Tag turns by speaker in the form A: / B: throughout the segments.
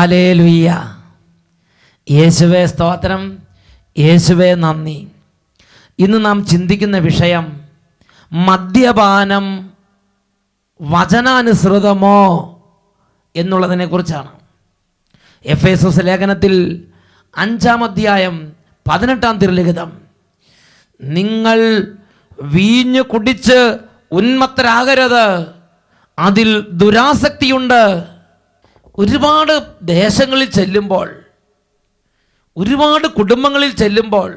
A: Hallelujah. യേശുവേ സ്തോത്രം, യേശുവേ നന്ദി. ഇന്ന് നാം ചിന്തിക്കുന്ന വിഷയം മദ്യപാനം വചനാനുസൃതമോ എന്നുള്ളതിനെ കുറിച്ചാണ്. എഫേസസ് ലേഖനത്തിൽ 5-ാം അധ്യായം 18-ാം തിരുലിഖിതം, നിങ്ങൾ വീഞ്ഞു കുടിച്ച് ഉന്മത്തരാകരുത്, അതിൽ ദുരാസക്തിയുണ്ട്. ഒരുപാട് ദേശങ്ങളിൽ ചെല്ലുമ്പോൾ, ഒരുപാട് കുടുംബങ്ങളിൽ ചെല്ലുമ്പോൾ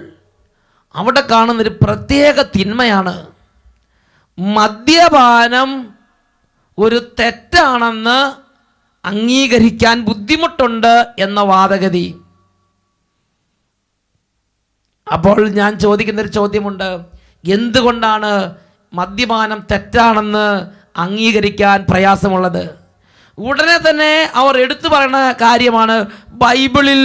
A: അവിടെ കാണുന്നൊരു പ്രത്യേക തിന്മയാണ് മദ്യപാനം ഒരു തെറ്റാണെന്ന് അംഗീകരിക്കാൻ ബുദ്ധിമുട്ടുണ്ട് എന്ന വാദഗതി. അപ്പോൾ ഞാൻ ചോദിക്കുന്നൊരു ചോദ്യമുണ്ട്, എന്തുകൊണ്ടാണ് മദ്യപാനം തെറ്റാണെന്ന് അംഗീകരിക്കാൻ പ്രയാസമുള്ളത്? ഉടനെ തന്നെ അവർ എടുത്തു പറയുന്ന കാര്യമാണ്, ബൈബിളിൽ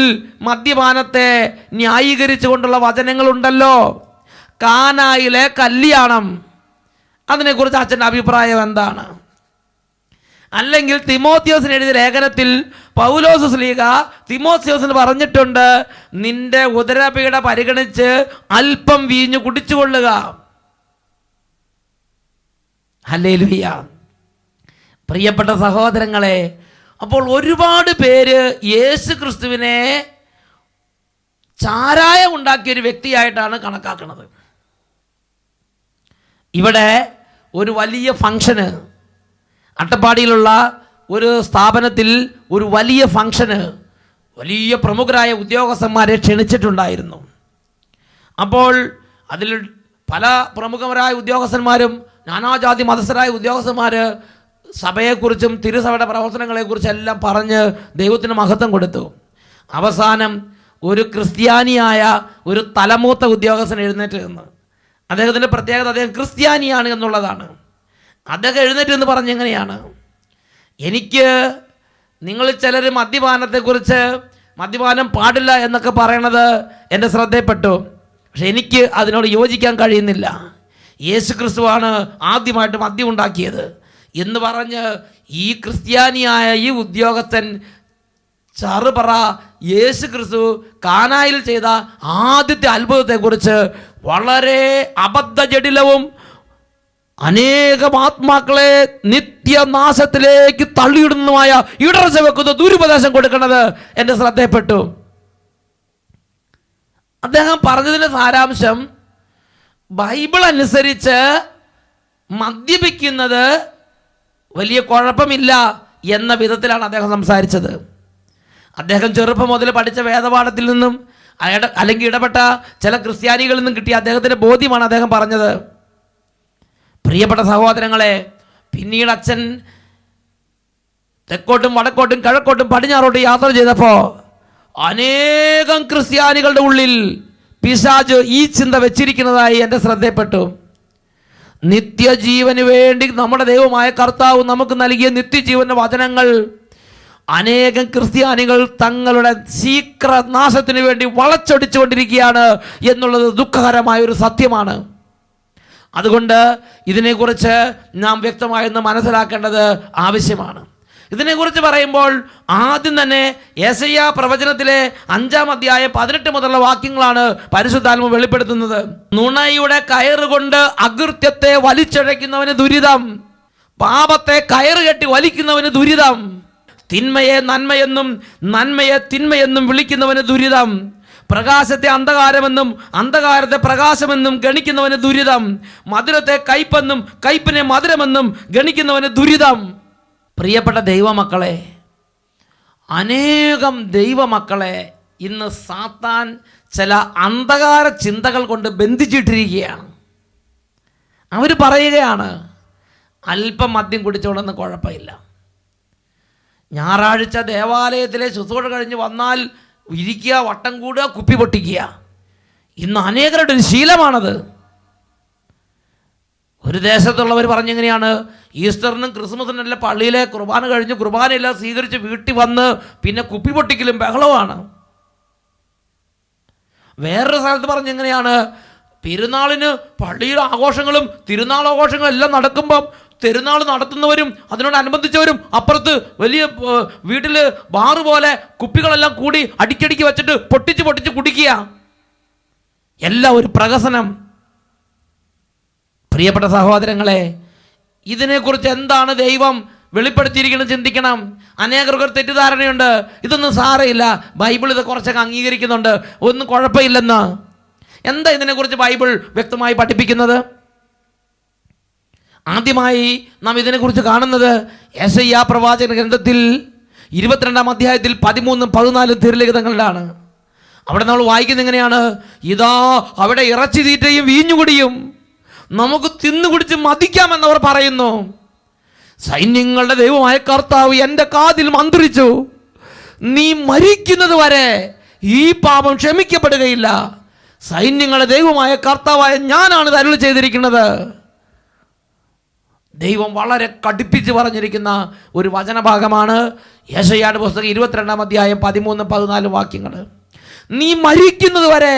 A: മദ്യപാനത്തെ ന്യായീകരിച്ചുകൊണ്ടുള്ള വചനങ്ങളുണ്ടല്ലോ. കാനായിലെ കല്യാണം, അതിനെക്കുറിച്ച് അച്ഛൻ്റെ അഭിപ്രായം എന്താണ്? അല്ലെങ്കിൽ തിമോത്തിയോസിന് എഴുതിയ ലേഖനത്തിൽ പൗലോസ് ശ്ലീഹ തിമോത്തിയോസിന് പറഞ്ഞിട്ടുണ്ട്, നിന്റെ ഉദരപീഡ പരിഗണിച്ച് അല്പം വീഞ്ഞു കുടിച്ചുകൊള്ളുക. ഹല്ലേലൂയ. പ്രിയപ്പെട്ട സഹോദരങ്ങളെ, അപ്പോൾ ഒരുപാട് പേര് യേശു ക്രിസ്തുവിനെ ചാരായം ഉണ്ടാക്കിയൊരു വ്യക്തിയായിട്ടാണ് കണക്കാക്കുന്നത്. ഇവിടെ ഒരു വലിയ ഫംഗ്ഷന്, അട്ടപ്പാടിയിലുള്ള ഒരു സ്ഥാപനത്തിൽ ഒരു വലിയ ഫംഗ്ഷന് വലിയ പ്രമുഖരായ ഉദ്യോഗസ്ഥന്മാരെ ക്ഷണിച്ചിട്ടുണ്ടായിരുന്നു. അപ്പോൾ അതിൽ പല പ്രമുഖരായ ഉദ്യോഗസ്ഥന്മാരും നാനാജാതി മതസ്ഥരായ ഉദ്യോഗസ്ഥന്മാർ സഭയെക്കുറിച്ചും തിരുസഭയുടെ പ്രവർത്തനങ്ങളെക്കുറിച്ചെല്ലാം പറഞ്ഞ് ദൈവത്തിന് മഹത്വം കൊടുത്തു. അവസാനം ഒരു ക്രിസ്ത്യാനിയായ ഒരു തലമൂത്ത ഉദ്യോഗസ്ഥൻ എഴുന്നേറ്റ് നിന്ന്, അദ്ദേഹത്തിൻ്റെ പ്രത്യേകത അദ്ദേഹം ക്രിസ്ത്യാനിയാണ് എന്നുള്ളതാണ്. അദ്ദേഹം എഴുന്നേറ്റ് എന്ന് പറഞ്ഞെങ്ങനെയാണ്, എനിക്ക് നിങ്ങൾ ചിലർ മദ്യപാനത്തെക്കുറിച്ച് മദ്യപാനം പാടില്ല എന്നൊക്കെ പറയണത് എൻ്റെ ശ്രദ്ധയിൽപ്പെട്ടു, പക്ഷെ എനിക്ക് അതിനോട് യോജിക്കാൻ കഴിയുന്നില്ല. യേശു ക്രിസ്തുവാണ് ആദ്യമായിട്ട് മദ്യം ഉണ്ടാക്കിയത് എന്ന് പറഞ്ഞ് ഈ ക്രിസ്ത്യാനിയായ ഈ ഉദ്യോഗസ്ഥൻ ചറുപറ യേശു ക്രിസ്തു കാനായിൽ ചെയ്ത ആദ്യത്തെ അത്ഭുതത്തെക്കുറിച്ച് വളരെ അബദ്ധജടിലവും അനേകം ആത്മാക്കളെ നിത്യനാശത്തിലേക്ക് തള്ളിയിടുന്നതുമായ ഇടർച്ച വെക്കുന്ന ദുരുപദേശം കൊടുക്കുന്നത് എൻ്റെ ശ്രദ്ധയിൽപ്പെട്ടു. അദ്ദേഹം പറഞ്ഞതിൻ്റെ സാരാംശം, ബൈബിൾ അനുസരിച്ച് മദ്യപിക്കുന്നത് വലിയ കുഴപ്പമില്ല എന്ന വിധത്തിലാണ് അദ്ദേഹം സംസാരിച്ചത്. അദ്ദേഹം ചെറുപ്പം മുതൽ പഠിച്ച വേദപാഠത്തിൽ നിന്നും അല്ലെങ്കിൽ ഇടപെട്ട ചില ക്രിസ്ത്യാനികളിൽ നിന്നും കിട്ടിയ അദ്ദേഹത്തിൻ്റെ ബോധ്യമാണ് അദ്ദേഹം പറഞ്ഞത്. പ്രിയപ്പെട്ട സഹോദരങ്ങളെ, പിന്നീട് അച്ഛൻ തെക്കോട്ടും വടക്കോട്ടും കിഴക്കോട്ടും പടിഞ്ഞാറോട്ടും യാത്ര ചെയ്തപ്പോൾ അനേകം ക്രിസ്ത്യാനികളുടെ ഉള്ളിൽ പിശാച് ഈ ചിന്ത വെച്ചിരിക്കുന്നതായി എൻ്റെ ശ്രദ്ധയിൽപ്പെട്ടു. നിത്യജീവന് വേണ്ടി നമ്മുടെ ദൈവമായ കർത്താവ് നമുക്ക് നൽകിയ നിത്യജീവന്റെ വചനങ്ങൾ അനേകം ക്രിസ്ത്യാനികൾ തങ്ങളുടെ ശീഘ്രനാശത്തിന് വേണ്ടി വളച്ചൊടിച്ചുകൊണ്ടിരിക്കുകയാണ് എന്നുള്ളത് ദുഃഖകരമായ ഒരു സത്യമാണ്. അതുകൊണ്ട് ഇതിനെക്കുറിച്ച് നാം വ്യക്തമായൊന്ന് മനസ്സിലാക്കേണ്ടത് ആവശ്യമാണ്. ഇതിനെക്കുറിച്ച് പറയുമ്പോൾ ആദ്യം തന്നെ യെശയ്യാ പ്രവചനത്തിലെ 5-ാം അധ്യായം 18 മുതലുള്ള വാക്യങ്ങളാണ് പരിശുദ്ധാത്മ വെളിപ്പെടുത്തുന്നത്. നുണയുടെ കയറുകൊണ്ട് അകൃത്യത്തെ വലിച്ചഴയ്ക്കുന്നവന് ദുരിതം, പാപത്തെ കയറുകെട്ടി വലിക്കുന്നവന് ദുരിതം, തിന്മയെ നന്മയെന്നും നന്മയെ തിന്മയെന്നും വിളിക്കുന്നവന് ദുരിതം, പ്രകാശത്തെ അന്ധകാരമെന്നും അന്ധകാരത്തെ പ്രകാശമെന്നും ഗണിക്കുന്നവന് ദുരിതം, മധുരത്തെ കയ്പെന്നും കയ്പിനെ മധുരമെന്നും ഗണിക്കുന്നവന് ദുരിതം. പ്രിയപ്പെട്ട ദൈവമക്കളെ, അനേകം ദൈവമക്കളെ ഇന്ന് സാത്താൻ ചില അന്ധകാര ചിന്തകൾ കൊണ്ട് ബന്ധിച്ചിട്ടിരിക്കുകയാണ്. അവർ പറയുകയാണ്, അല്പം മദ്യം കുടിച്ചോളൊന്നും കുഴപ്പമില്ല, ഞായറാഴ്ച ദേവാലയത്തിലെ ശുശ്രൂഷ കഴിഞ്ഞ് വന്നാൽ ഇരിക്കുക, വട്ടം കൂടുക, കുപ്പി പൊട്ടിക്കുക. ഇന്ന് അനേകരുടെ ഒരു ശീലമാണത്. ഒരു ദേശത്തുള്ളവർ പറഞ്ഞെങ്ങനെയാണ്, ഈസ്റ്ററിനും ക്രിസ്മസിനും പള്ളിയിലെ കുർബാന കഴിഞ്ഞ് കുർബാനയെല്ലാം സ്വീകരിച്ച് വീട്ടിൽ വന്ന് പിന്നെ കുപ്പി പൊട്ടിക്കലും ബഹളമാണ്. വേറൊരു സ്ഥലത്ത് പറഞ്ഞെങ്ങനെയാണ്, പെരുന്നാളിന് പള്ളിയുടെ ആഘോഷങ്ങളും തിരുനാൾ ആഘോഷങ്ങളും എല്ലാം നടക്കുമ്പം തെരുനാൾ നടത്തുന്നവരും അതിനോടനുബന്ധിച്ചവരും അപ്പുറത്ത് വലിയ വീട്ടിൽ ബാറ് പോലെ കുപ്പികളെല്ലാം കൂടി അടിക്കടിക്ക് വെച്ചിട്ട് പൊട്ടിച്ച് പൊട്ടിച്ച് കുടിക്കുക. എല്ലാം ഒരു പ്രഹസനം. പ്രിയപ്പെട്ട സഹോദരങ്ങളെ, ഇതിനെക്കുറിച്ച് എന്താണ് ദൈവം വെളിപ്പെടുത്തിയിരിക്കുന്നത് ചിന്തിക്കണം. അനേകർക്ക് ഒരു തെറ്റിദ്ധാരണയുണ്ട്, ഇതൊന്നും സാരമില്ല, ബൈബിൾ ഇത് കുറച്ചൊക്കെ അംഗീകരിക്കുന്നുണ്ട്, ഒന്നും കുഴപ്പമില്ലെന്ന്. എന്താ ഇതിനെക്കുറിച്ച് ബൈബിൾ വ്യക്തമായി പഠിപ്പിക്കുന്നത്? ആദ്യമായി നാം ഇതിനെക്കുറിച്ച് കാണുന്നത് യെശയ്യാ പ്രവാചക ഗ്രന്ഥത്തിൽ 22-ാം അധ്യായത്തിൽ 13-14 തിരുലിഖിതങ്ങളിലാണ്. അവിടെ നമ്മൾ വായിക്കുന്നത് എങ്ങനെയാണ്? ഇതാ അവിടെ ഇറച്ചി തീറ്റയും വീഞ്ഞുകുടിയും നമുക്ക് തിന്നുകുടിച്ച് മതിക്കാമെന്നവർ പറയുന്നു. സൈന്യങ്ങളുടെ ദൈവമായ കർത്താവ് എൻ്റെ കാതിൽ മന്ത്രിച്ചു, നീ മരിക്കുന്നത് വരെ ഈ പാപം ക്ഷമിക്കപ്പെടുകയില്ല. സൈന്യങ്ങളുടെ ദൈവമായ കർത്താവായ ഞാനാണ് ഇത് അരുളി ചെയ്തിരിക്കുന്നത്. ദൈവം വളരെ കടുപ്പിച്ച് പറഞ്ഞിരിക്കുന്ന ഒരു വചനഭാഗമാണ് യെശയ്യായുടെ പുസ്തകം 22-ാം അധ്യായം 13-14 വാക്യങ്ങൾ. നീ മരിക്കുന്നത് വരെ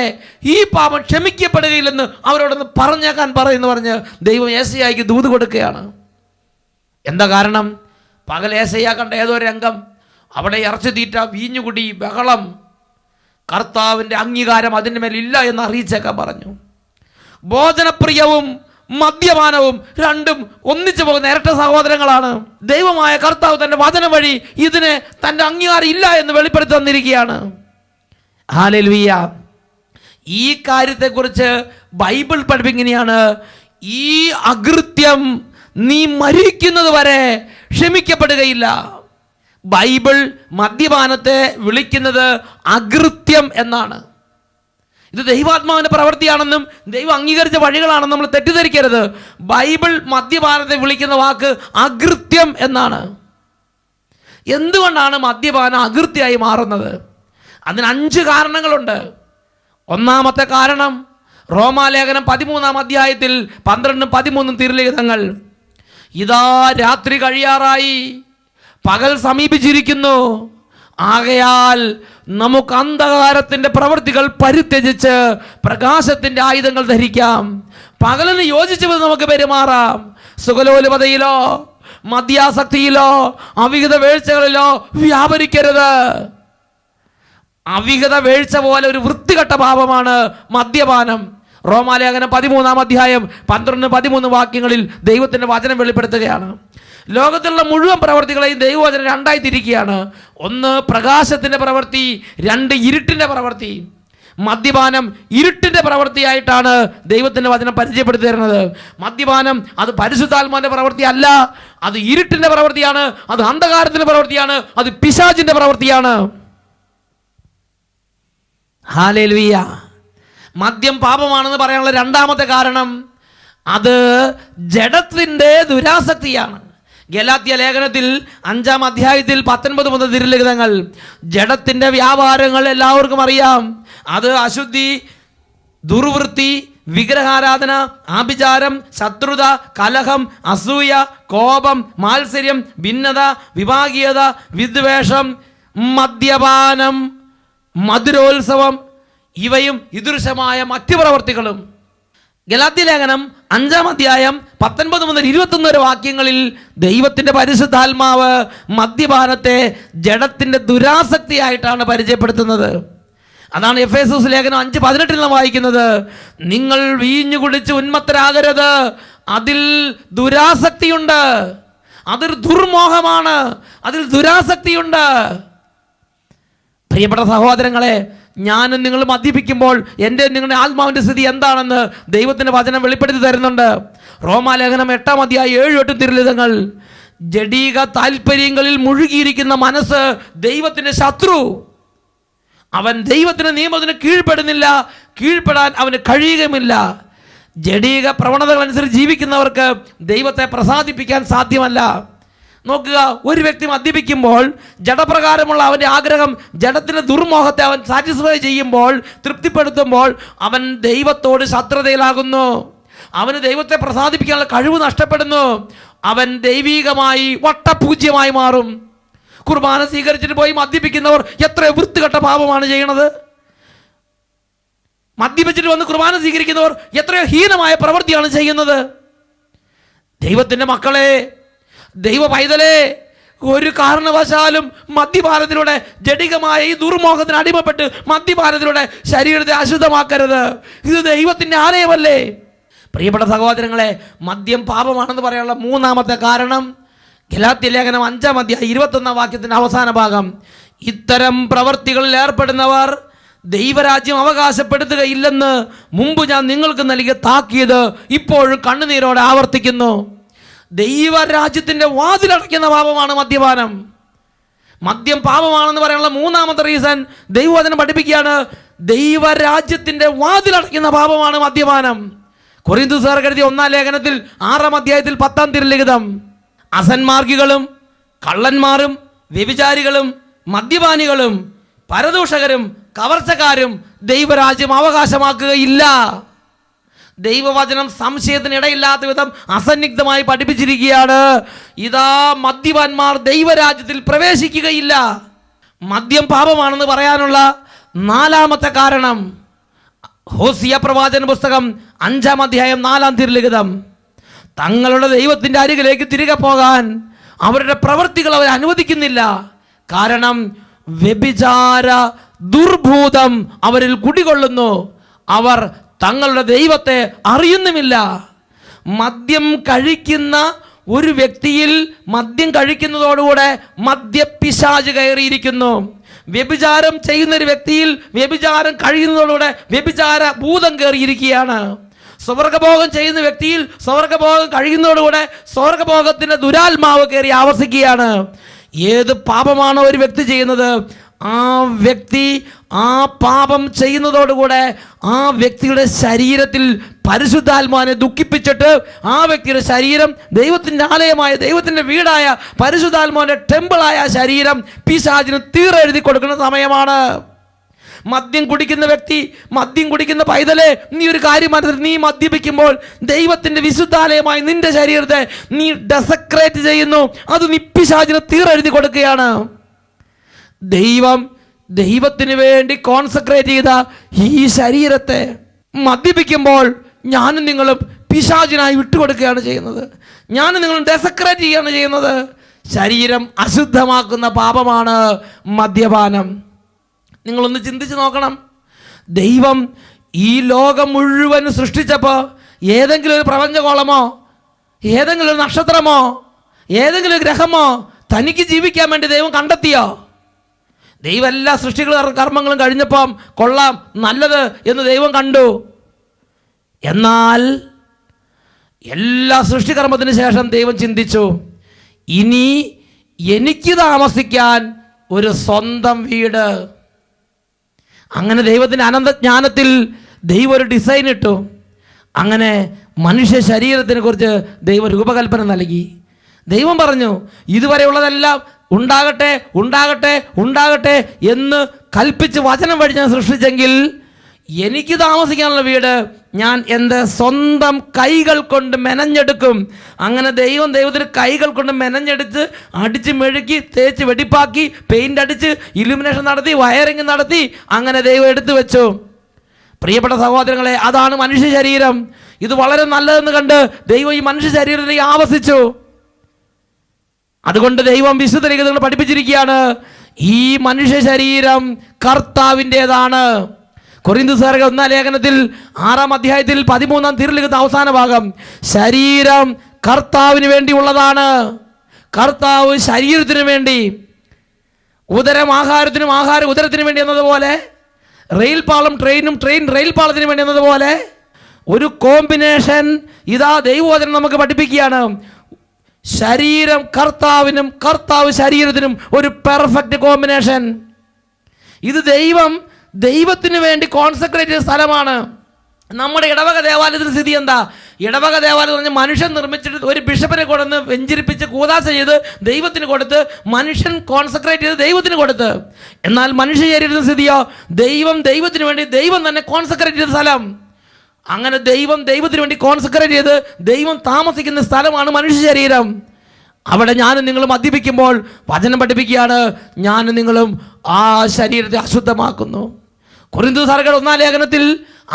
A: ഈ പാപം ക്ഷമിക്കപ്പെടുകയില്ലെന്ന് അവരോടൊന്ന് പറഞ്ഞേക്കാൻ പറയുന്നു പറഞ്ഞ് ദൈവം യെശയ്യായ്ക്ക് ദൂത് കൊടുക്കുകയാണ്. എന്താ കാരണം? പകൽ യെശയ്യാ കണ്ട ഏതോ രംഗം, അവിടെ ഇറച്ചി തീറ്റ, വീഞ്ഞുകുടി, ബഹളം, കർത്താവിൻ്റെ അംഗീകാരം അതിൻ്റെ മേലില്ല എന്ന് അറിയിച്ചേക്കാൻ പറഞ്ഞു. ഭോജനപ്രിയവും മദ്യപാനവും രണ്ടും ഒന്നിച്ചു പോകുന്ന ഇരട്ട സഹോദരങ്ങളാണ്. ദൈവമായ കർത്താവ് തൻ്റെ വചനം വഴി ഇതിന് തൻ്റെ അംഗീകാരം ഇല്ല എന്ന് വെളിപ്പെടുത്തി തന്നിരിക്കുകയാണ്. ഹല്ലേലൂയ. ഈ കാര്യത്തെക്കുറിച്ച് ബൈബിൾ പഠിപ്പിക്കുകയാണ്, ഈ അകൃത്യം നീ മരിക്കുന്നത് വരെ ക്ഷമിക്കപ്പെടുകയില്ല. ബൈബിൾ മദ്യപാനത്തെ വിളിക്കുന്നത് അകൃത്യം എന്നാണ്. ഇത് ദൈവാത്മാവിൻ്റെ പ്രവൃത്തിയാണെന്നും ദൈവം അംഗീകരിച്ച വഴികളാണെന്നും നമ്മൾ തെറ്റിദ്ധരിക്കരുത്. ബൈബിൾ മദ്യപാനത്തെ വിളിക്കുന്ന വാക്ക് അകൃത്യം എന്നാണ്. എന്തുകൊണ്ടാണ് മദ്യപാനം അകൃത്യമായി മാറുന്നത്? അതിന് 5 കാരണങ്ങളുണ്ട്. ഒന്നാമത്തെ കാരണം റോമാലേഖനം 13-ാം അധ്യായത്തിൽ 12-13 തിരുലിഖിതങ്ങൾ. ഇതാ രാത്രി കഴിയാറായി, പകൽ സമീപിച്ചിരിക്കുന്നു, ആകയാൽ നമുക്ക് അന്ധകാരത്തിൻ്റെ പ്രവൃത്തികൾ പരിത്യജിച്ച് പ്രകാശത്തിൻ്റെ ആയുധങ്ങൾ ധരിക്കാം. പകലിന് യോജിച്ച് നമുക്ക് പെരുമാറാം. സുഖലോലുപതയിലോ മദ്യാസക്തിയിലോ അവിഹിത വീഴ്ചകളിലോ വ്യാപരിക്കരുത്. അവിഹിത വീഴ്ച പോലെ ഒരു വൃത്തികെട്ട പാപമാണ് മദ്യപാനം. റോമാലേഖനം 13-ാം അധ്യായം 12-13 വാക്യങ്ങളിൽ ദൈവത്തിൻ്റെ വചനം വെളിപ്പെടുത്തുകയാണ്. ലോകത്തിലുള്ള മുഴുവൻ പ്രവർത്തികളെയും ദൈവവചനം 2ആയി തിരിക്കുകയാണ്. 1 പ്രകാശത്തിൻ്റെ പ്രവൃത്തി, 2 ഇരുട്ടിൻ്റെ പ്രവൃത്തി. മദ്യപാനം ഇരുട്ടിൻ്റെ പ്രവൃത്തിയായിട്ടാണ് ദൈവത്തിൻ്റെ വചനം പരിചയപ്പെടുത്തി തരുന്നത്. മദ്യപാനം അത് പരിശുദ്ധാത്മാവിൻ്റെ പ്രവൃത്തി അല്ല, അത് ഇരുട്ടിൻ്റെ പ്രവൃത്തിയാണ്, അത് അന്ധകാരത്തിൻ്റെ പ്രവൃത്തിയാണ്, അത് പിശാചിൻ്റെ പ്രവൃത്തിയാണ്. ഹല്ലേലൂയ. മദ്യം പാപമാണെന്ന് പറയാനുള്ള 2ാമത്തെ കാരണം അത് ജഡത്തിൻ്റെ ദുരാസക്തിയാണ്. ഗലാത്യ ലേഖനത്തിൽ 5-ാം അധ്യായത്തിൽ 19 മുതൽ തിരുലിഖിതങ്ങൾ. ജഡത്തിൻ്റെ വ്യാപാരങ്ങൾ എല്ലാവർക്കും അറിയാം. അത് അശുദ്ധി, ദുർവൃത്തി, വിഗ്രഹാരാധന, ആഭിചാരം, ശത്രുത, കലഹം, അസൂയ, കോപം, മാത്സര്യം, ഭിന്നത, വിഭാഗീയത, വിദ്വേഷം, മദ്യപാനം, മധുരോത്സവം, ഇവയും ഇദൃശമായ മറ്റു പ്രവർത്തികളും. ഗലാത്യ ലേഖനം 5-ാം അധ്യായം 19 മുതൽ 21 വരെ വാക്യങ്ങളിൽ ദൈവത്തിൻ്റെ പരിശുദ്ധാത്മാവ് മദ്യപാനത്തെ ജഡത്തിൻ്റെ ദുരാസക്തിയായിട്ടാണ് പരിചയപ്പെടുത്തുന്നത്. അതാണ് എഫേസോസ് ലേഖനം 5:18 നാം വായിക്കുന്നത്, നിങ്ങൾ വീഞ്ഞു കുടിച്ച് ഉന്മത്തരാകരുത്, അതിൽ ദുരാസക്തിയുണ്ട്. അതൊരു ദുർമോഹമാണ്, അതിൽ ദുരാസക്തിയുണ്ട്. പ്രിയപ്പെട്ട സഹോദരങ്ങളെ, ഞാനും നിങ്ങൾ മദ്യപിക്കുമ്പോൾ എൻ്റെ നിങ്ങളുടെ ആത്മാവിൻ്റെ സ്ഥിതി എന്താണെന്ന് ദൈവത്തിൻ്റെ വചനം വെളിപ്പെടുത്തി തരുന്നുണ്ട്. റോമാലേഖനം 8-ാം അധ്യായം 7-8 തിരുലിഖിതങ്ങൾ. ജഡീക താല്പര്യങ്ങളിൽ മുഴുകിയിരിക്കുന്ന മനസ്സ് ദൈവത്തിൻ്റെ ശത്രു. അവൻ ദൈവത്തിൻ്റെ നിയമത്തിന് കീഴ്പ്പെടുന്നില്ല, കീഴ്പ്പെടാൻ അവന് കഴിയുകയുമില്ല. ജഡീക പ്രവണതകളനുസരിച്ച് ജീവിക്കുന്നവർക്ക് ദൈവത്തെ പ്രസാദിപ്പിക്കാൻ സാധ്യമല്ല. നോക്കുക, ഒരു വ്യക്തി മദ്യപിക്കുമ്പോൾ ജഡപ്രകാരമുള്ള അവൻ്റെ ആഗ്രഹം, ജഡത്തിൻ്റെ ദുർമോഹത്തെ അവൻ സാറ്റിസ്ഫൈ ചെയ്യുമ്പോൾ, തൃപ്തിപ്പെടുത്തുമ്പോൾ അവൻ ദൈവത്തോട് ശത്രുതയിലാകുന്നു. അവന് ദൈവത്തെ പ്രസാദിപ്പിക്കാനുള്ള കഴിവ് നഷ്ടപ്പെടുന്നു. അവൻ ദൈവീകമായി വട്ടപൂജ്യമായി മാറും. കുർബാന സ്വീകരിച്ചിട്ട് പോയി മദ്യപിക്കുന്നവർ എത്ര വൃത്തികെട്ട പാപമാണ് ചെയ്യണത്. മദ്യപിച്ചിട്ട് വന്ന് കുർബാന സ്വീകരിക്കുന്നവർ എത്രയോ ഹീനമായ പ്രവൃത്തിയാണ് ചെയ്യുന്നത്. ദൈവത്തിൻ്റെ മക്കളെ, ദൈവ പൈതലേ, ഒരു കാരണവശാലും മദ്യപാനത്തിലൂടെ ജഡികമായ ഈ ദുർമോഹത്തിന് അടിമപ്പെട്ട് മദ്യപാനത്തിലൂടെ ശരീരത്തെ അശുദ്ധമാക്കരുത്. ഇത് ദൈവത്തിൻ്റെ ആലയമല്ലേ? പ്രിയപ്പെട്ട സഹോദരങ്ങളെ, മദ്യം പാപമാണെന്ന് പറയാനുള്ള മൂന്നാമത്തെ കാരണം ഗലാത്യ ലേഖനം 5-ാം അധ്യായം 21-ാം വാക്യത്തിൻ്റെ അവസാന ഭാഗം, ഇത്തരം പ്രവർത്തികളിൽ ഏർപ്പെടുന്നവർ ദൈവരാജ്യം അവകാശപ്പെടുത്തുകയില്ലെന്ന് മുമ്പ് ഞാൻ നിങ്ങൾക്ക് നൽകിയ താക്കീത് ഇപ്പോഴും കണ്ണുനീരോടെ ആവർത്തിക്കുന്നു. ദൈവരാജ്യത്തിൻ്റെ വാതിലടയ്ക്കുന്ന പാപമാണ് മദ്യപാനം. മദ്യം പാപമാണെന്ന് പറയാനുള്ള മൂന്നാമത്തെ റീസൺ ദൈവവചനം പഠിപ്പിക്കുകയാണ്, ദൈവരാജ്യത്തിൻ്റെ വാതിലടയ്ക്കുന്ന പാപമാണ് മദ്യപാനം. കൊരിന്ത്യർ എഴുതിയ 1-ാം ലേഖനത്തിൽ 6-ാം അധ്യായത്തിൽ 10-ാം തിരുലിഖിതം, അസന്മാർഗികളും കള്ളന്മാരും വ്യഭിചാരികളും മദ്യപാനികളും പരദൂഷകരും കവർച്ചക്കാരും ദൈവരാജ്യം അവകാശമാക്കുകയില്ല. ദൈവവചനം സംശയത്തിന് ഇടയില്ലാത്ത വിധം അസന്നിഗ്ധമായി പഠിപ്പിച്ചിരിക്കുകയാണ്. ഇതാ മദ്യപാന്മാർ ദൈവരാജ്യത്തിൽ പ്രവേശിക്കുകയില്ല. മദ്യം പാപമാണെന്ന് പറയാനുള്ള നാലാമത്തെ കാരണം ഹോസിയ പ്രവാചന പുസ്തകം 5-ാം അധ്യായം 4-ാം തിരുലിഖിതം, തങ്ങളുടെ ദൈവത്തിൻ്റെ അരികിലേക്ക് തിരികെ പോകാൻ അവരുടെ പ്രവൃത്തികൾ അവർ അനുവദിക്കുന്നില്ല. കാരണം വ്യഭിചാര ദുർഭൂതം അവരിൽ കുടികൊള്ളുന്നു. അവർ തങ്ങളുടെ ദൈവത്തെ അറിയുന്നുമില്ല. മദ്യം കഴിക്കുന്ന ഒരു വ്യക്തിയിൽ മദ്യം കഴിക്കുന്നതോടുകൂടെ മദ്യപിശാച് കയറിയിരിക്കുന്നു. വ്യഭിചാരം ചെയ്യുന്ന ഒരു വ്യക്തിയിൽ വ്യഭിചാരം കഴിയുന്നതോടുകൂടെ വ്യഭിചാര ഭൂതം കയറിയിരിക്കുകയാണ്. സ്വർഗഭോഗം ചെയ്യുന്ന വ്യക്തിയിൽ സ്വർഗഭോഗം കഴിയുന്നതോടുകൂടെ സ്വർഗഭോഗത്തിൻ്റെ ദുരാത്മാവ് കയറി ആവർത്തിക്കുകയാണ്. ഏത് പാപമാണോ ഒരു വ്യക്തി ചെയ്യുന്നത്, ആ വ്യക്തി ആ പാപം ചെയ്യുന്നതോടുകൂടെ ആ വ്യക്തിയുടെ ശരീരത്തിൽ പരിശുദ്ധാത്മാവിനെ ദുഃഖിപ്പിച്ചിട്ട് ആ വ്യക്തിയുടെ ശരീരം ദൈവത്തിൻ്റെ ആലയമായ ദൈവത്തിൻ്റെ വീടായ പരിശുദ്ധാത്മാവിൻ്റെ ടെമ്പിളായ ശരീരം പിശാചിന് തീരെഴുതി കൊടുക്കുന്ന സമയമാണ്. മദ്യം കുടിക്കുന്ന വ്യക്തി, മദ്യം കുടിക്കുന്ന പൈതലെ, നീ ഒരു കാര്യം മനസ്സിൽ, നീ മദ്യപിക്കുമ്പോൾ ദൈവത്തിൻ്റെ വിശുദ്ധാലയമായി നിന്റെ ശരീരത്തെ നീ ഡെസക്രേറ്റ് ചെയ്യുന്നു. അത് നീ പിശാചിന് തീരെഴുതി കൊടുക്കുകയാണ്. ദൈവത്തിന് വേണ്ടി കോൺസെൻട്രേറ്റ് ചെയ്ത ഈ ശരീരത്തെ മദ്യപിക്കുമ്പോൾ ഞാനും നിങ്ങളും പിശാചിനായി വിട്ടുകൊടുക്കുകയാണ് ചെയ്യുന്നത്. ഞാനും നിങ്ങളും ഡെസക്രേറ്റ് ചെയ്യുകയാണ് ചെയ്യുന്നത്. ശരീരം അശുദ്ധമാക്കുന്ന പാപമാണ് മദ്യപാനം. നിങ്ങളൊന്ന് ചിന്തിച്ച് നോക്കണം. ദൈവം ഈ ലോകം മുഴുവൻ സൃഷ്ടിച്ചപ്പോൾ ഏതെങ്കിലും ഒരു പ്രപഞ്ചഗോളമോ ഏതെങ്കിലും ഒരു നക്ഷത്രമോ ഏതെങ്കിലും ഒരു ഗ്രഹമോ തനിക്ക് ജീവിക്കാൻ വേണ്ടി ദൈവം കണ്ടെത്തിയോ? ദൈവം എല്ലാ സൃഷ്ടികളും കർമ്മങ്ങളും കഴിഞ്ഞപ്പം കൊള്ളാം, നല്ലത് എന്ന് ദൈവം കണ്ടു. എന്നാൽ എല്ലാ സൃഷ്ടികർമ്മത്തിന് ശേഷം ദൈവം ചിന്തിച്ചു, ഇനി എനിക്ക് താമസിക്കാൻ ഒരു സ്വന്തം വീട്. അങ്ങനെ ദൈവത്തിൻ്റെ അനന്തജ്ഞാനത്തിൽ ദൈവം ഒരു ഡിസൈൻ ഇട്ടു. അങ്ങനെ മനുഷ്യ ശരീരത്തിനെ കുറിച്ച് ദൈവം രൂപകൽപ്പന നൽകി. ദൈവം പറഞ്ഞു, ഇതുവരെയുള്ളതെല്ലാം ഉണ്ടാകട്ടെ ഉണ്ടാകട്ടെ ഉണ്ടാകട്ടെ എന്ന് കൽപ്പിച്ച് വചനം വഴി ഞാൻ സൃഷ്ടിച്ചെങ്കിൽ എനിക്ക് താമസിക്കാനുള്ള വീട് ഞാൻ എൻ്റെ സ്വന്തം കൈകൾ കൊണ്ട് മെനഞ്ഞെടുക്കും. അങ്ങനെ ദൈവത്തിന് കൈകൾ കൊണ്ട് മെനഞ്ഞെടുത്ത് അടിച്ച് മെഴുക്കി തേച്ച് വെടിപ്പാക്കി പെയിൻ്റ് അടിച്ച് ഇലുമിനേഷൻ നടത്തി വയറിങ് നടത്തി അങ്ങനെ ദൈവം എടുത്തു വെച്ചു. പ്രിയപ്പെട്ട സഹോദരങ്ങളെ, അതാണ് മനുഷ്യ ശരീരം. ഇത് വളരെ നല്ലതെന്ന് കണ്ട് ദൈവം ഈ മനുഷ്യ ശരീരത്തിലേക്ക് ആവസിച്ചു. അതുകൊണ്ട് ദൈവം വിശുദ്ധ ലിഖിതങ്ങൾ പഠിപ്പിച്ചിരിക്കുകയാണ്, ഈ മനുഷ്യ ശരീരം കർത്താവിൻ്റെതാണ്. കൊരിന്ത്യർ 1-ാം ലേഖനത്തിൽ 6-ാം അധ്യായത്തിൽ 13-ാം തിരുലിഖിത അവസാന ഭാഗം, ശരീരം കർത്താവിന് വേണ്ടിയുള്ളതാണ്. കർത്താവ് ശരീരത്തിന് വേണ്ടി, ഉദരം ആഹാരത്തിനും ആഹാരം ഉദരത്തിന് വേണ്ടി എന്നതുപോലെ, റെയിൽ പാളം ട്രെയിനും ട്രെയിൻ റെയിൽ പാളത്തിന് വേണ്ടി എന്നതുപോലെ ഒരു കോമ്പിനേഷൻ ഇതാ ദൈവവചനം നമുക്ക് പഠിപ്പിക്കുകയാണ്. ശരീരം കർത്താവിനും കർത്താവ് ശരീരത്തിനും ഒരു പെർഫെക്റ്റ് കോമ്പിനേഷൻ. ഇത് ദൈവത്തിന് വേണ്ടി കോൺസെൻട്രേറ്റ് ചെയ്ത സ്ഥലമാണ്. നമ്മുടെ ഇടവക ദേവാലയത്തിൻ്റെ സ്ഥിതി എന്താ? ഇടവക ദേവാലയം പറഞ്ഞാൽ മനുഷ്യൻ നിർമ്മിച്ചിട്ട് ഒരു ബിഷപ്പിനെ കൊടുന്ന് വെഞ്ചരിപ്പിച്ച് കൂദാശ ചെയ്ത് ദൈവത്തിന് കൊടുത്ത് മനുഷ്യൻ കോൺസെൻട്രേറ്റ് ചെയ്ത് ദൈവത്തിന് കൊടുത്ത്. എന്നാൽ മനുഷ്യ ശരീരത്തിൻ്റെ സ്ഥിതിയോ, ദൈവത്തിന് വേണ്ടി ദൈവം തന്നെ കോൺസെൻട്രേറ്റ് ചെയ്ത സ്ഥലം. അങ്ങനെ ദൈവത്തിന് വേണ്ടി കോൺസെൻട്രേറ്റ് ചെയ്ത് ദൈവം താമസിക്കുന്ന സ്ഥലമാണ് മനുഷ്യ ശരീരം. അവിടെ ഞാനും നിങ്ങളും മദ്യപിക്കുമ്പോൾ വചനം പഠിപ്പിക്കുകയാണ്, ഞാനും നിങ്ങളും ആ ശരീരത്തെ അശുദ്ധമാക്കുന്നു. കൊരിന്ത്യർ 1 ലേഖനത്തിൽ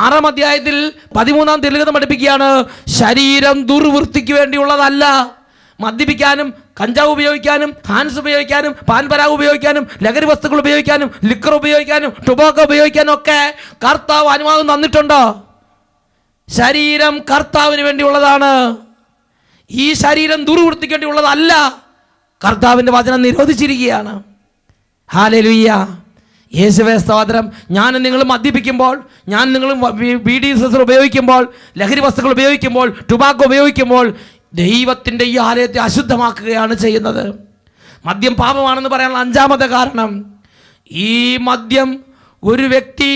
A: 6 അധ്യായത്തിൽ 13 തിരുലിഖിതം പഠിപ്പിക്കുകയാണ്, ശരീരം ദുർവൃത്തിക്ക് വേണ്ടിയുള്ളതല്ല. മദ്യപിക്കാനും കഞ്ചാവ് ഉപയോഗിക്കാനും ഹാൻസ് ഉപയോഗിക്കാനും പാൻപരാഗ് ഉപയോഗിക്കാനും ലഹരി വസ്തുക്കൾ ഉപയോഗിക്കാനും ലിക്കർ ഉപയോഗിക്കാനും ടുബാക്കോ ഉപയോഗിക്കാനും ഒക്കെ കർത്താവ് അനുവാദം തന്നിട്ടുണ്ടോ? ശരീരം കർത്താവിന് വേണ്ടിയുള്ളതാണ്. ഈ ശരീരം ദുർവൃത്തിക്ക് വേണ്ടിയുള്ളതല്ല. കർത്താവിൻ്റെ വചനം നിരോധിച്ചിരിക്കുകയാണ്. ഹല്ലേലൂയ, യേശുവേ സ്തോത്രം. ഞാനും നിങ്ങൾ മദ്യപിക്കുമ്പോൾ, ഞാൻ നിങ്ങളും ബീഡി സിഗരറ്റ് ഉപയോഗിക്കുമ്പോൾ, ലഹരി വസ്തുക്കൾ ഉപയോഗിക്കുമ്പോൾ, ടുബാക്കോ ഉപയോഗിക്കുമ്പോൾ ദൈവത്തിൻ്റെ ഈ ആലയത്തെ അശുദ്ധമാക്കുകയാണ് ചെയ്യുന്നത്. മദ്യം പാപമാണെന്ന് പറയാനുള്ള 5ാമത്തെ കാരണം, ഈ മദ്യം ഒരു വ്യക്തി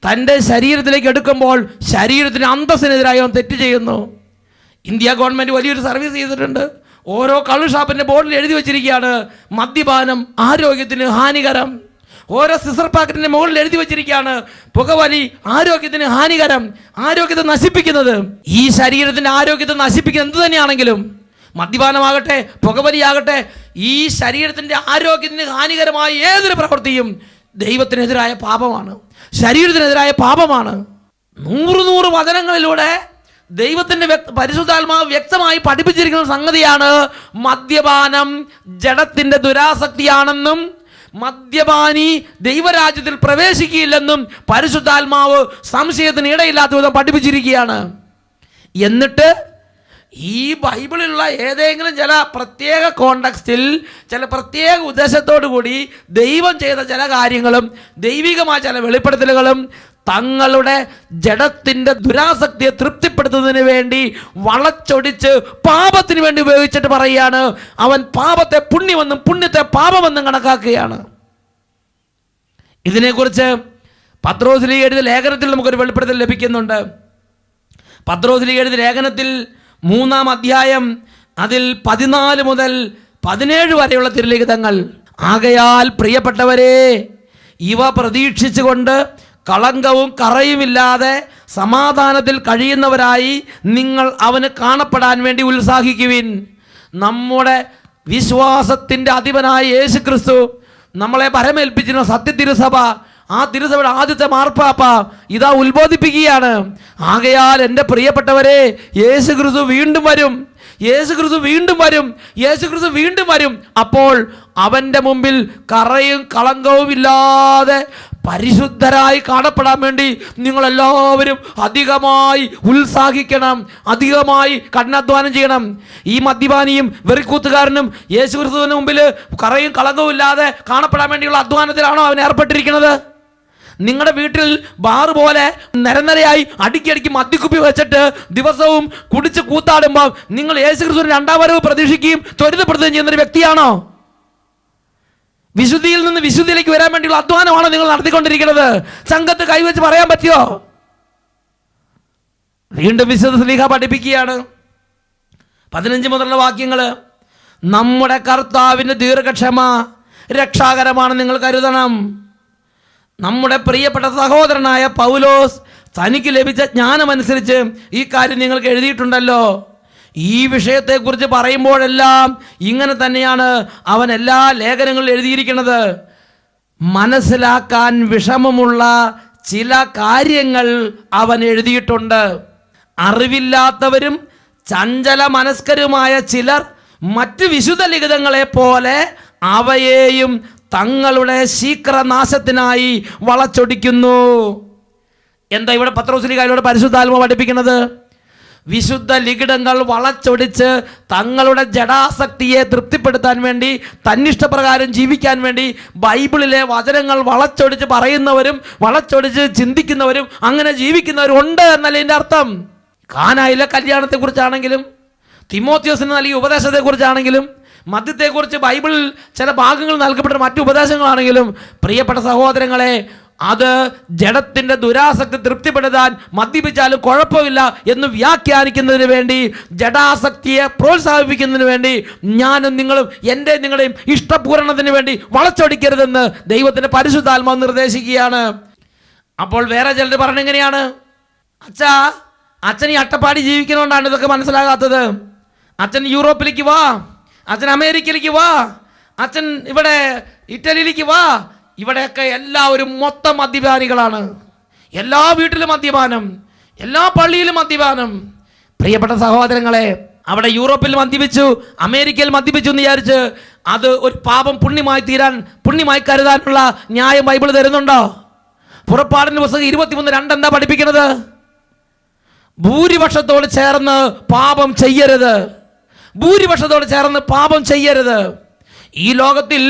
A: തൻ്റെ ശരീരത്തിലേക്ക് എടുക്കുമ്പോൾ ശരീരത്തിന് അന്തസ്സിനെതിരായി അവൻ തെറ്റ് ചെയ്യുന്നു. ഇന്ത്യ ഗവൺമെൻറ് വലിയൊരു സർവീസ് ചെയ്തിട്ടുണ്ട്. ഓരോ കള്ള് ഷാപ്പിൻ്റെ ബോർഡിൽ എഴുതി വെച്ചിരിക്കുകയാണ്, മദ്യപാനം ആരോഗ്യത്തിന് ഹാനികരം. ഓരോ സിസർ പാക്കറ്റിൻ്റെ മുകളിൽ എഴുതി വെച്ചിരിക്കുകയാണ്, പുകവലി ആരോഗ്യത്തിന് ഹാനികരം, ആരോഗ്യത്തെ നശിപ്പിക്കുന്നത്. ഈ ശരീരത്തിൻ്റെ ആരോഗ്യത്തെ നശിപ്പിക്കുന്നത് എന്ത് തന്നെയാണെങ്കിലും, മദ്യപാനമാകട്ടെ പുകവലിയാകട്ടെ, ഈ ശരീരത്തിൻ്റെ ആരോഗ്യത്തിന് ഹാനികരമായ ഏതൊരു പ്രവൃത്തിയും ദൈവത്തിനെതിരായ പാപമാണ്, ശരീരത്തിനെതിരായ പാപമാണ്. 100 വചനങ്ങളിലൂടെ ദൈവത്തിൻ്റെ പരിശുദ്ധാത്മാവ് വ്യക്തമായി പഠിപ്പിച്ചിരിക്കുന്ന സംഗതിയാണ്, മദ്യപാനം ജഡത്തിൻ്റെ ദുരാസക്തിയാണെന്നും മദ്യപാനി ദൈവരാജ്യത്തിൽ പ്രവേശിക്കില്ലെന്നും പരിശുദ്ധാത്മാവ് സംശയത്തിന് ഇടയില്ലാത്ത വിധം പഠിപ്പിച്ചിരിക്കുകയാണ്. എന്നിട്ട് ഈ ബൈബിളിലുള്ള ഏതെങ്കിലും ചില പ്രത്യേക കോണ്ടക്സ്റ്റിൽ ചില പ്രത്യേക ഉദ്ദേശത്തോടു കൂടി ദൈവം ചെയ്ത ചില കാര്യങ്ങളും ദൈവികമായ ചില വെളിപ്പെടുത്തലുകളും തങ്ങളുടെ ജഡത്തിൻ്റെ ദുരാസക്തിയെ തൃപ്തിപ്പെടുത്തുന്നതിന് വേണ്ടി വളച്ചൊടിച്ച് പാപത്തിന് വേണ്ടി ഉപയോഗിച്ചിട്ട് പറയുകയാണ്, അവൻ പാപത്തെ പുണ്യമെന്നും പുണ്യത്തെ പാപമെന്നും കണക്കാക്കുകയാണ്. ഇതിനെക്കുറിച്ച് പത്രോസിലേക്ക് എഴുതിയ ലേഖനത്തിൽ നമുക്കൊരു വെളിപ്പെടുത്തൽ ലഭിക്കുന്നുണ്ട്. പത്രോസിലേക്ക് എഴുതിയ ലേഖനത്തിൽ 3 അധ്യായം അതിൽ 14 മുതൽ 17 വരെയുള്ള തിരുലിഖിതങ്ങൾ. ആകയാൽ പ്രിയപ്പെട്ടവരെ, ഇവ പ്രതീക്ഷിച്ചുകൊണ്ട് കളങ്കവും കറയുമില്ലാതെ സമാധാനത്തിൽ കഴിയുന്നവരായി നിങ്ങൾ അവന് കാണപ്പെടാൻ വേണ്ടി ഉത്സാഹിക്കുവിൻ. നമ്മുടെ വിശ്വാസത്തിൻ്റെ അധിപനായ യേശു ക്രിസ്തു നമ്മളെ പരമേൽപ്പിച്ചിരുന്ന സത്യതിരുസഭ, ആ തിരുസഭയുടെ ആദ്യത്തെ മാർപ്പാപ്പ ഇതാ ഉത്ബോധിപ്പിക്കുകയാണ്. ആകയാൽ എൻ്റെ പ്രിയപ്പെട്ടവരെ, യേശു ക്രിസ്തു വീണ്ടും വരും, യേശു ക്രിസ്തു വീണ്ടും വരും, യേശു ക്രിസ്തു വീണ്ടും വരും. അപ്പോൾ അവൻ്റെ മുമ്പിൽ കറയും കളങ്കവും ഇല്ലാതെ പരിശുദ്ധരായി കാണപ്പെടാൻ വേണ്ടി നിങ്ങളെല്ലാവരും അധികമായി ഉത്സാഹിക്കണം, അധികമായി കഠിനാധ്വാനം ചെയ്യണം. ഈ മദ്യപാനിയും വെറിക്കൂത്തുകാരനും യേശു ക്രിസ്തുവിന് മുമ്പിൽ കറയും കളങ്കവും ഇല്ലാതെ കാണപ്പെടാൻ വേണ്ടിയുള്ള അധ്വാനത്തിലാണോ അവൻ ഏർപ്പെട്ടിരിക്കുന്നത്? നിങ്ങളുടെ വീട്ടിൽ ബാറ് പോലെ നിരനിരയായി അടുക്കി മദ്യക്കുപ്പി വെച്ചിട്ട് ദിവസവും കുടിച്ച് കൂത്താടുമ്പോൾ നിങ്ങൾ യേശു ക്രിസ്തുവിന്റെ 2ാം വരവ് പ്രതീക്ഷിക്കുകയും ത്വരിതപ്പെടുത്തുകയും ചെയ്യുന്നൊരു വ്യക്തിയാണോ? വിശുദ്ധിയിൽ നിന്ന് വിശുദ്ധിയിലേക്ക് വരാൻ വേണ്ടിയുള്ള അധ്വാനമാണോ നിങ്ങൾ നടത്തിക്കൊണ്ടിരിക്കുന്നത്? സംഘത്ത് കൈവച്ച് പറയാൻ പറ്റുമോ? വീണ്ടും വിശുദ്ധ ശ്ലീഹ പഠിപ്പിക്കുകയാണ് 15 മുതലുള്ള വാക്യങ്ങൾ. നമ്മുടെ കർത്താവിൻ്റെ ദീർഘക്ഷമ രക്ഷാകരമാണ് നിങ്ങൾ കരുതണം. നമ്മുടെ പ്രിയപ്പെട്ട സഹോദരനായ പൗലോസ് തനിക്ക് ലഭിച്ച ജ്ഞാനമനുസരിച്ച് ഈ കാര്യം നിങ്ങൾക്ക് എഴുതിയിട്ടുണ്ടല്ലോ. ഈ വിഷയത്തെക്കുറിച്ച് പറയുമ്പോഴെല്ലാം ഇങ്ങനെ തന്നെയാണ് അവൻ എല്ലാ ലേഖനങ്ങളും എഴുതിയിരിക്കുന്നത്. മനസ്സിലാക്കാൻ വിഷമമുള്ള ചില കാര്യങ്ങൾ അവൻ എഴുതിയിട്ടുണ്ട്. അറിവില്ലാത്തവരും ചഞ്ചല മനസ്കരുമായ ചിലർ മറ്റ് വിശുദ്ധ ലിഖിതങ്ങളെ പോലെ അവയെയും തങ്ങളുടെ ശീഘ്രനാശത്തിനായി വളച്ചൊടിക്കുന്നു. എന്താ ഇവിടെ പത്രോസ്ലീഹായിലൂടെ പരിശുദ്ധാത്മാവ് പഠിപ്പിക്കുന്നത്? വിശുദ്ധ ലിഖിതങ്ങൾ വളച്ചൊടിച്ച് തങ്ങളുടെ ജഡാസക്തിയെ തൃപ്തിപ്പെടുത്താൻ വേണ്ടി, തന്നിഷ്ടപ്രകാരം ജീവിക്കാൻ വേണ്ടി ബൈബിളിലെ വചനങ്ങൾ വളച്ചൊടിച്ച് പറയുന്നവരും വളച്ചൊടിച്ച് ചിന്തിക്കുന്നവരും അങ്ങനെ ജീവിക്കുന്നവരും ഉണ്ട് എന്നല്ല ഇതിൻ്റെ അർത്ഥം. കാനായിലെ കല്യാണത്തെക്കുറിച്ചാണെങ്കിലും തിമോത്തിയോസിന് നൽകിയ ഉപദേശത്തെക്കുറിച്ചാണെങ്കിലും മദ്യത്തെക്കുറിച്ച് ബൈബിളിൽ ചില ഭാഗങ്ങൾ നൽകപ്പെട്ട മറ്റു ഉപദേശങ്ങളാണെങ്കിലും പ്രിയപ്പെട്ട സഹോദരങ്ങളെ, അത് ജഡത്തിൻ്റെ ദുരാസക്തി തൃപ്തിപ്പെടുത്താൻ മദ്യപിച്ചാലും കുഴപ്പമില്ല എന്ന് വ്യാഖ്യാനിക്കുന്നതിന് വേണ്ടി, ജഡാസക്തിയെ പ്രോത്സാഹിപ്പിക്കുന്നതിന് വേണ്ടി ഞാനും നിങ്ങളും എൻ്റെ നിങ്ങളുടെയും ഇഷ്ടപൂരണത്തിന് വേണ്ടി വളച്ചൊടിക്കരുതെന്ന് ദൈവത്തിൻ്റെ പരിശുദ്ധാത്മാവ് നിർദ്ദേശിക്കുകയാണ്. അപ്പോൾ വേറെ ചിലർ പറഞ്ഞെങ്ങനെയാണ്, അച്ഛൻ ഈ അട്ടപ്പാടി ജീവിക്കുന്നതുകൊണ്ടാണ് ഇതൊക്കെ മനസ്സിലാകാത്തത്. അച്ഛൻ യൂറോപ്പിലേക്ക് വാ, അച്ഛൻ അമേരിക്കയിലേക്ക് വാ, അച്ഛൻ ഇവിടെ ഇറ്റലിയിലേക്ക് വാ, ഇവിടെയൊക്കെ എല്ലാവരും മൊത്തം മദ്യപാനികളാണ്. എല്ലാ വീട്ടിലും മദ്യപാനം, എല്ലാ പള്ളിയിലും മദ്യപാനം. പ്രിയപ്പെട്ട സഹോദരങ്ങളെ, അവിടെ യൂറോപ്പിൽ മദ്യപിച്ചു, അമേരിക്കയിൽ മദ്യപിച്ചു എന്ന് വിചാരിച്ച് അത് ഒരു പാപം പുണ്യമായി കരുതാനുള്ള ന്യായം ബൈബിൾ തരുന്നുണ്ടോ? പുറപ്പാടിന്റെ പുസ്തകം 23:2 എന്താ പഠിപ്പിക്കുന്നത്? ഭൂരിപക്ഷത്തോട് ചേർന്ന് പാപം ചെയ്യരുത്. ഭൂരിപക്ഷത്തോട് ചേർന്ന് പാപം ചെയ്യരുത്. ഈ ലോകത്തിൽ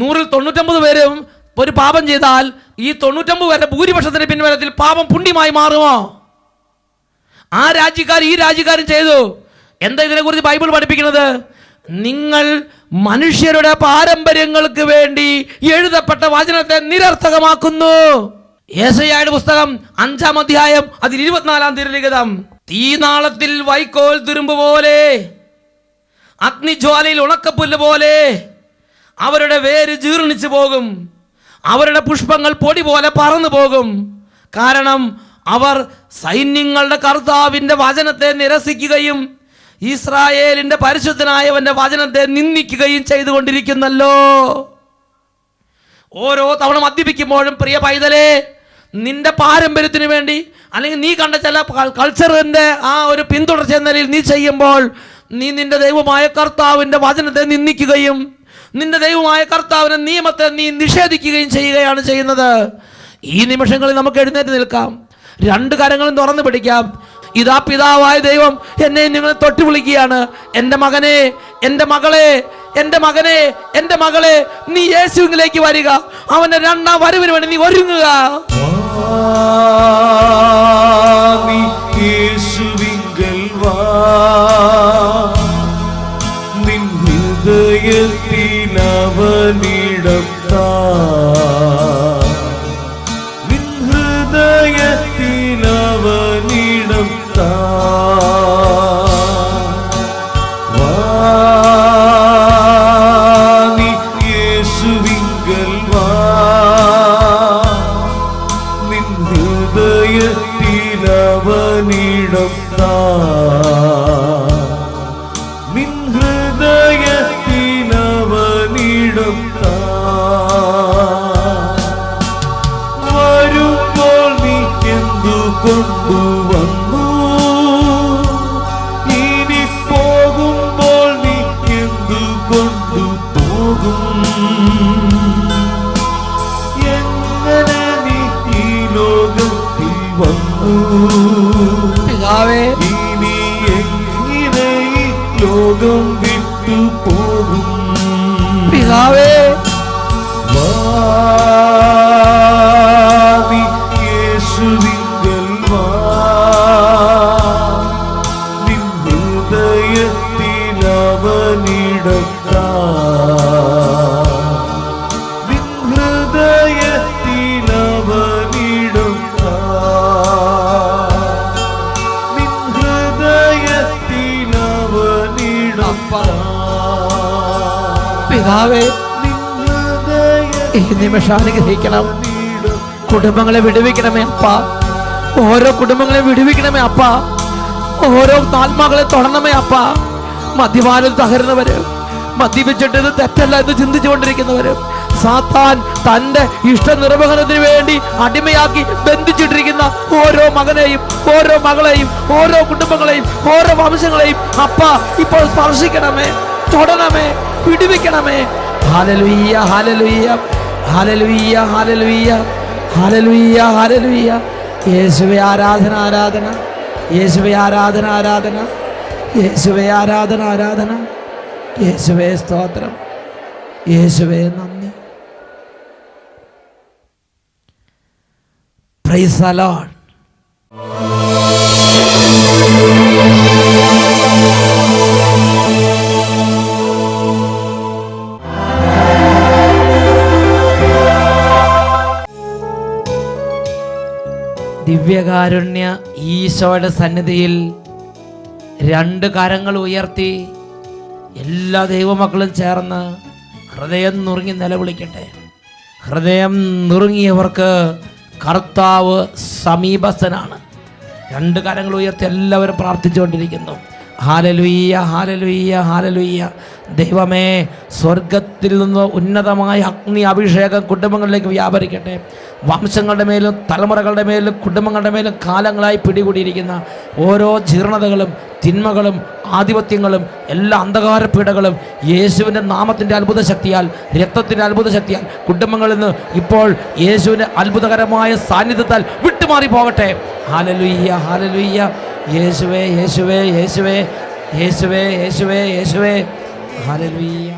A: 100-ൽ 99 പേരും ഒരു പാപം ചെയ്താൽ ഈ 99 പേരുടെ ഭൂരിപക്ഷത്തിന്റെ പിൻബലത്തിൽ പാപം പുണ്യമായി മാറുമോ? ആ രാജ്യക്കാർ ഈ രാജ്യക്കാരും ചെയ്തു. എന്താ ഇതിനെക്കുറിച്ച് ബൈബിൾ പഠിപ്പിക്കുന്നത്? നിങ്ങൾ മനുഷ്യരുടെ പാരമ്പര്യങ്ങൾക്ക് വേണ്ടി എഴുതപ്പെട്ട വചനത്തെ നിരർത്ഥകമാക്കുന്നു. യെശയ്യായുടെ പുസ്തകം 5-ാം അധ്യായം അതിൽ 24-ാം തിരുലിഖിതം, തീനാളത്തിൽ വൈക്കോൽ തുരുമ്പ് പോലെ, അഗ്നിജ്വാലയിൽ ഉണക്കപ്പുല്ല് പോലെ അവരുടെ വേര് ജീർണിച്ചു പോകും, അവരുടെ പുഷ്പങ്ങൾ പൊടി പോലെ പറന്നു പോകും. കാരണം അവർ സൈന്യങ്ങളുടെ കർത്താവിൻ്റെ വചനത്തെ നിരസിക്കുകയും ഇസ്രായേലിൻ്റെ പരിശുദ്ധനായവൻ്റെ വചനത്തെ നിന്ദിക്കുകയും ചെയ്തുകൊണ്ടിരിക്കുന്നല്ലോ. ഓരോ തവണ മദ്യപിക്കുമ്പോഴും പ്രിയ പൈതലേ, നിന്റെ പാരമ്പര്യത്തിന് വേണ്ടി അല്ലെങ്കിൽ നീ കണ്ട ചില കൾച്ചറിൻ്റെ ആ ഒരു പിന്തുടർച്ച എന്ന നിലയിൽ നീ ചെയ്യുമ്പോൾ നീ നിന്റെ ദൈവമായ കർത്താവിൻ്റെ വചനത്തെ നിന്ദിക്കുകയും നിന്റെ ദൈവമായ കർത്താവിൻ്റെ നിയമത്തെ നീ നിഷേധിക്കുകയും ചെയ്യുകയാണ് ചെയ്യുന്നത്. ഈ നിമിഷങ്ങളിൽ നമുക്ക് എഴുന്നേറ്റ് നിൽക്കാം, 2 കരങ്ങളും തുറന്നു പിടിക്കാം. ഇതാ പിതാവായ ദൈവം എന്നെ നിങ്ങൾ തൊട്ടു വിളിക്കുകയാണ്. എൻ്റെ മകനെ, എൻ്റെ മകളെ, എൻ്റെ മകനെ, എൻ്റെ മകളെ, നീ യേശുവിലേക്ക് വരിക. അവന്റെ 2ാം വരവിന് വേണ്ടി നീ ഒരുങ്ങുക.
B: ലോകം വിട്ടു പോകും
A: പിതാവേ,
B: യേശുവിങ്കൽ വാ, നിൻ ഹൃദയത്തിൽ അവനിടത്താ, നിൻ ഹൃദയത്തിൽ അവനിടത്താ, നിൻ ഹൃദയത്തിൽ അവനിടത്താ.
A: പിതാവേ, ഈ നിമിഷം അനുഗ്രഹിക്കണം. കുടുംബങ്ങളെ വിടുവിക്കണമേ അപ്പ. ഓരോ കുടുംബങ്ങളെ വിടുവിക്കണമേ അപ്പ. ഓരോ ആത്മാക്കളെ തൊടണമേ അപ്പ. മദ്യപാനം തകരുന്നവര്, മദ്യപിച്ചിട്ട് ഇത് തെറ്റല്ല എന്ന് ചിന്തിച്ചുകൊണ്ടിരിക്കുന്നവര്, സാത്താൻ തന്റെ ഇഷ്ട നിർവഹണത്തിന് വേണ്ടി അടിമയാക്കി ബന്ധിച്ചിട്ടിരിക്കുന്ന ഓരോ മകനെയും ഓരോ മകളെയും ഓരോ കുടുംബങ്ങളെയും ഓരോ വംശങ്ങളെയും അപ്പ ഇപ്പോൾ സ്പർശിക്കണമേ, തൊടണമേ, വിടുവിക്കണമേ. ഹല്ലേലൂയ, ഹല്ലേലൂയ, ഹല്ലേലൂയ, ഹല്ലേലൂയ, ഹല്ലേലൂയ, ഹല്ലേലൂയ. യേശുവേ ആരാധന, ആരാധന. യേശുവേ ആരാധന, ആരാധന. യേശുവേ ആരാധന, ആരാധന. യേശുവേ സ്തോത്രം. യേശുവേ നന്ദി. Praise the Lord. ദിവ്യകാരുണ്യ ഈശോയുടെ സന്നിധിയിൽ 2 കരങ്ങൾ ഉയർത്തി എല്ലാ ദൈവമക്കളും ചേർന്ന് ഹൃദയം നുറുങ്ങി നിലവിളിക്കട്ടെ. ഹൃദയം നുറുങ്ങിയവർക്ക് കർത്താവ് സമീപസ്ഥനാണ്. 2 കരങ്ങൾ ഉയർത്തി എല്ലാവരും പ്രാർത്ഥിച്ചുകൊണ്ടിരിക്കുന്നു. ഹല്ലേലൂയ, ഹല്ലേലൂയ, ഹല്ലേലൂയ. ദൈവമേ, സ്വർഗത്തിൽ നിന്ന് ഉന്നതമായ അഗ്നി അഭിഷേകം കുടുംബങ്ങളിലേക്ക് വ്യാപരിക്കട്ടെ. വംശങ്ങളുടെ മേലും തലമുറകളുടെ മേലും കുടുംബങ്ങളുടെ മേലും കാലങ്ങളായി പിടികൂടിയിരിക്കുന്ന ഓരോ ജീർണതകളും തിന്മകളും ആധിപത്യങ്ങളും എല്ലാ അന്ധകാര പീഡകളും യേശുവിൻ്റെ നാമത്തിൻ്റെ അത്ഭുത ശക്തിയാൽ, രക്തത്തിൻ്റെ അത്ഭുത ശക്തിയാൽ കുടുംബങ്ങളിൽ നിന്ന് ഇപ്പോൾ യേശുവിൻ്റെ അത്ഭുതകരമായ സാന്നിധ്യത്താൽ വിട്ടുമാറി പോകട്ടെ. ഹല്ലേലൂയ, ഹല്ലേലൂയ. യേശുവേ, യേശുവേ, യേശുവേ, യേശുവേ, യേശുവേ, യേശുവേ. ഹല്ലേലൂയ.